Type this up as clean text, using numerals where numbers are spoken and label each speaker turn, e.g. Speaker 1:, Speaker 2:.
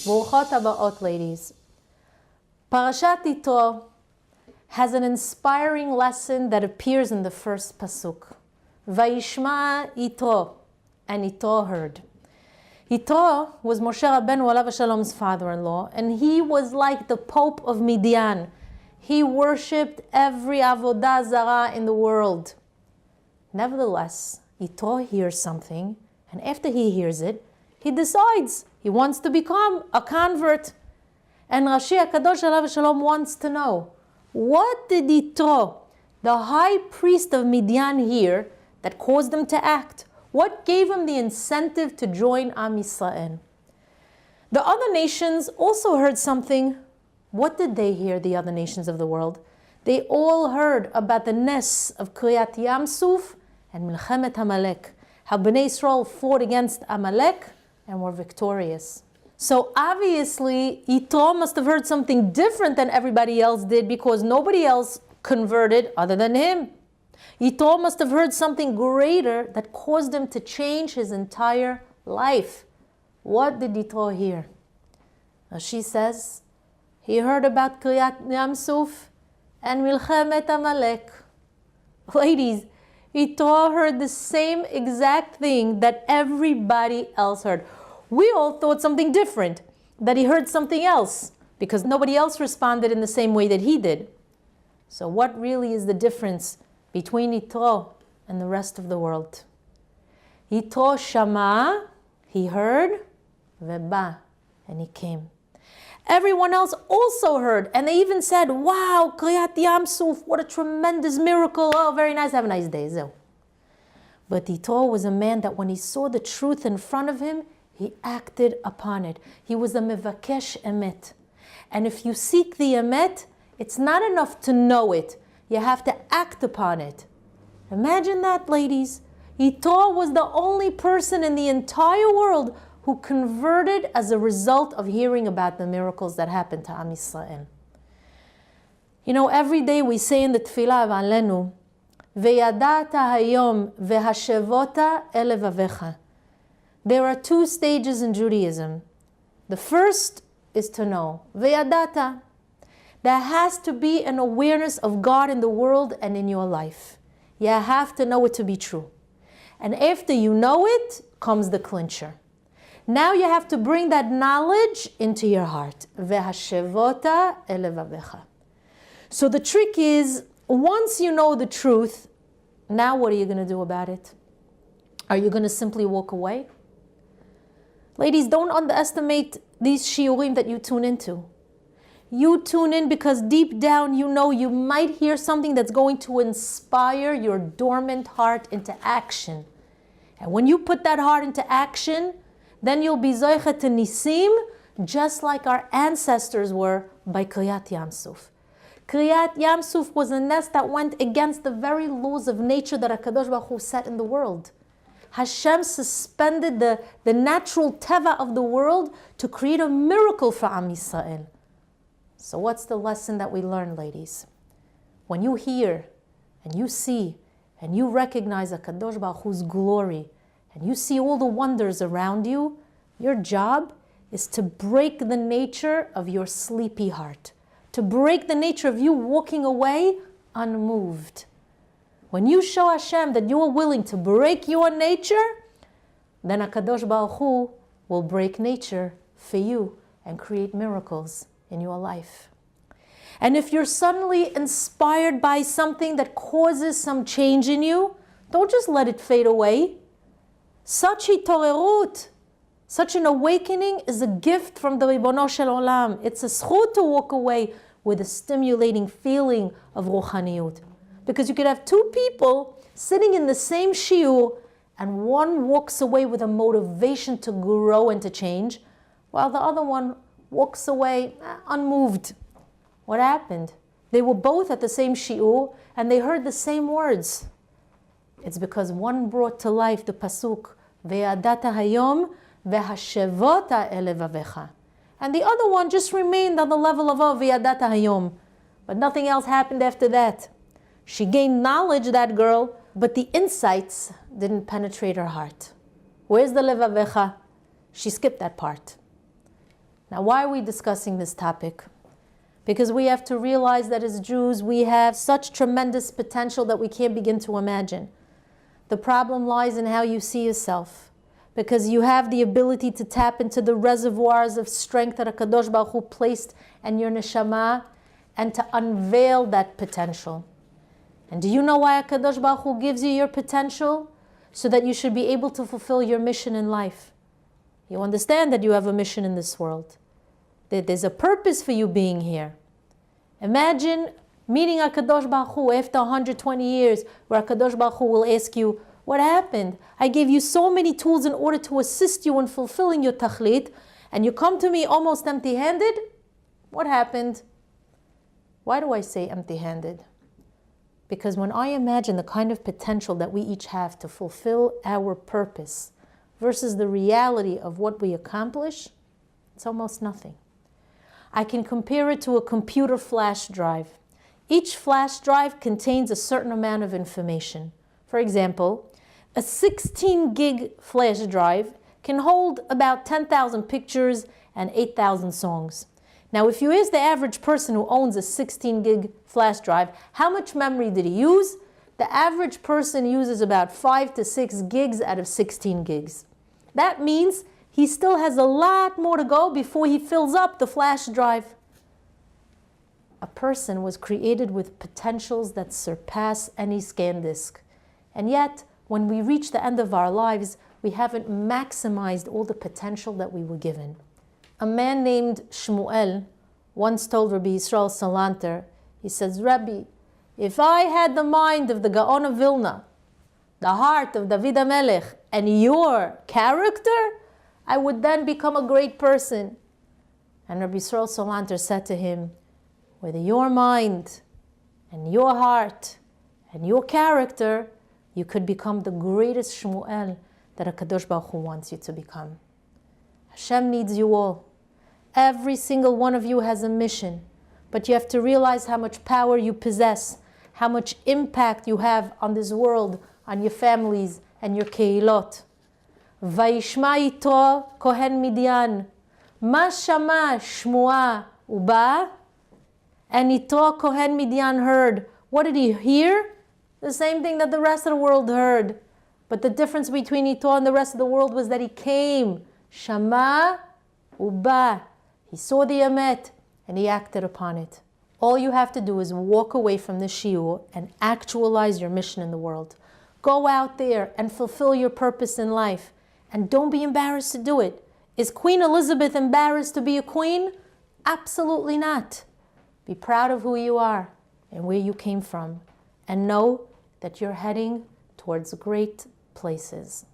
Speaker 1: Brukot habaot, ladies. Parashat Yitro has an inspiring lesson that appears in the first pasuk. Vayishma Yitro, and Yitro heard. Yitro was Moshe Rabbeinu alav shalom's father-in-law, and he was like the Pope of Midian. He worshipped every avodah zarah in the world. Nevertheless, Yitro hears something, and after he hears it, he decides he wants to become a convert. And Rashi HaKadosh alav shalom wants to know, what did Yitro, the high priest of Midian, hear that caused him to act? What gave him the incentive to join Am Yisrael? The other nations also heard something. What did they hear, the other nations of the world? They all heard about the Nes of Kriyat Yam Suf and Milchemet Amalek, how Bnei Yisrael fought against Amalek and were victorious. So obviously, Yitro must have heard something different than everybody else did, because nobody else converted other than him. Yitro must have heard something greater that caused him to change his entire life. What did Yitro hear? Rashi says, he heard about Kriyat Yam Suf and Milchemet Amalek. Ladies, Yitro heard the same exact thing that everybody else heard. We all thought something different, that he heard something else, because nobody else responded in the same way that he did. So what really is the difference between Yitro and the rest of the world? Yitro shama, he heard, veba, and he came. Everyone else also heard, and they even said, wow, Kriyat Yam Suf, what a tremendous miracle. Oh, very nice, have a nice day. So. But Yitro was a man that when he saw the truth in front of him, he acted upon it. He was a mevakesh emet. And if you seek the emet, it's not enough to know it. You have to act upon it. Imagine that, ladies. Yitro was the only person in the entire world who converted as a result of hearing about the miracles that happened to Am Yisrael. You know, every day we say in the Tefillah of Alenu, Veyadata hayom vehashevota elevavecha. There are two stages in Judaism. The first is to know, Veyadata. There has to be an awareness of God in the world and in your life. You have to know it to be true. And after you know it, comes the clincher. Now you have to bring that knowledge into your heart. Vehashevota elevavecha. So the trick is, once you know the truth, now what are you going to do about it? Are you going to simply walk away? Ladies, don't underestimate these shiurim that you tune into. You tune in because deep down you know you might hear something that's going to inspire your dormant heart into action. And when you put that heart into action, then you'll be zoicha to nisim, just like our ancestors were by Kriyat Yam Suf. Kriyat Yam Suf was a nest that went against the very laws of nature that HaKadosh Baruch Hu set in the world. Hashem suspended the natural teva of the world to create a miracle for Am Yisrael. So what's the lesson that we learn, ladies? When you hear and you see and you recognize HaKadosh Baruch Hu's glory and you see all the wonders around you, your job is to break the nature of your sleepy heart, to break the nature of you walking away unmoved. When you show Hashem that you are willing to break your nature, then HaKadosh Baruch Hu will break nature for you and create miracles in your life. And if you're suddenly inspired by something that causes some change in you, don't just let it fade away. Such Hidabroot, such an awakening is a gift from the Ribono Shel Olam. It's a zchut to walk away with a stimulating feeling of ruchaniyut. Because you could have two people sitting in the same shiur, and one walks away with a motivation to grow and to change, while the other one walks away unmoved. What happened? They were both at the same shiur, and they heard the same words. It's because one brought to life the pasuk, Ve'adata hayom ve'hashevota elevavecha. And the other one just remained on the level of Ve'adata hayom. But nothing else happened after that. She gained knowledge, that girl, but the insights didn't penetrate her heart. Where's the levavecha? She skipped that part. Now, why are we discussing this topic? Because we have to realize that as Jews, we have such tremendous potential that we can't begin to imagine. The problem lies in how you see yourself. Because you have the ability to tap into the reservoirs of strength that HaKadosh Baruch Hu placed in your neshama and to unveil that potential. And do you know why HaKadosh Baruch Hu gives you your potential? So that you should be able to fulfill your mission in life. You understand that you have a mission in this world. That there's a purpose for you being here. Imagine meeting HaKadosh Baruch Hu after 120 years, where HaKadosh Baruch Hu will ask you, what happened? I gave you so many tools in order to assist you in fulfilling your tachlit, and you come to me almost empty-handed? What happened? Why do I say empty-handed? Because when I imagine the kind of potential that we each have to fulfill our purpose versus the reality of what we accomplish, it's almost nothing. I can compare it to a computer flash drive. Each flash drive contains a certain amount of information. For example, a 16 gig flash drive can hold about 10,000 pictures and 8,000 songs. Now, if you ask the average person who owns a 16 gig flash drive, how much memory did he use? The average person uses about 5 to 6 gigs out of 16 gigs. That means he still has a lot more to go before he fills up the flash drive. A person was created with potentials that surpass any scan disk. And yet, when we reach the end of our lives, we haven't maximized all the potential that we were given. A man named Shmuel once told Rabbi Yisrael Salanter, he says, Rabbi, if I had the mind of the Gaon of Vilna, the heart of David HaMelech, and your character, I would then become a great person. And Rabbi Yisrael Salanter said to him, with your mind and your heart and your character, you could become the greatest Shmuel that HaKadosh Baruch Hu wants you to become. Hashem needs you all. Every single one of you has a mission, but you have to realize how much power you possess, how much impact you have on this world, on your families and your keilot. Vayishma Yitro Cohen Midian, Ma Shama Shmua Uba, and Yitro Cohen Midian heard. What did he hear? The same thing that the rest of the world heard. But the difference between Yitro and the rest of the world was that he came. Shama Uba. He saw the Emet and he acted upon it. All you have to do is walk away from the shiur and actualize your mission in the world. Go out there and fulfill your purpose in life. And don't be embarrassed to do it. Is Queen Elizabeth embarrassed to be a queen? Absolutely not. Be proud of who you are and where you came from. And know that you're heading towards great places.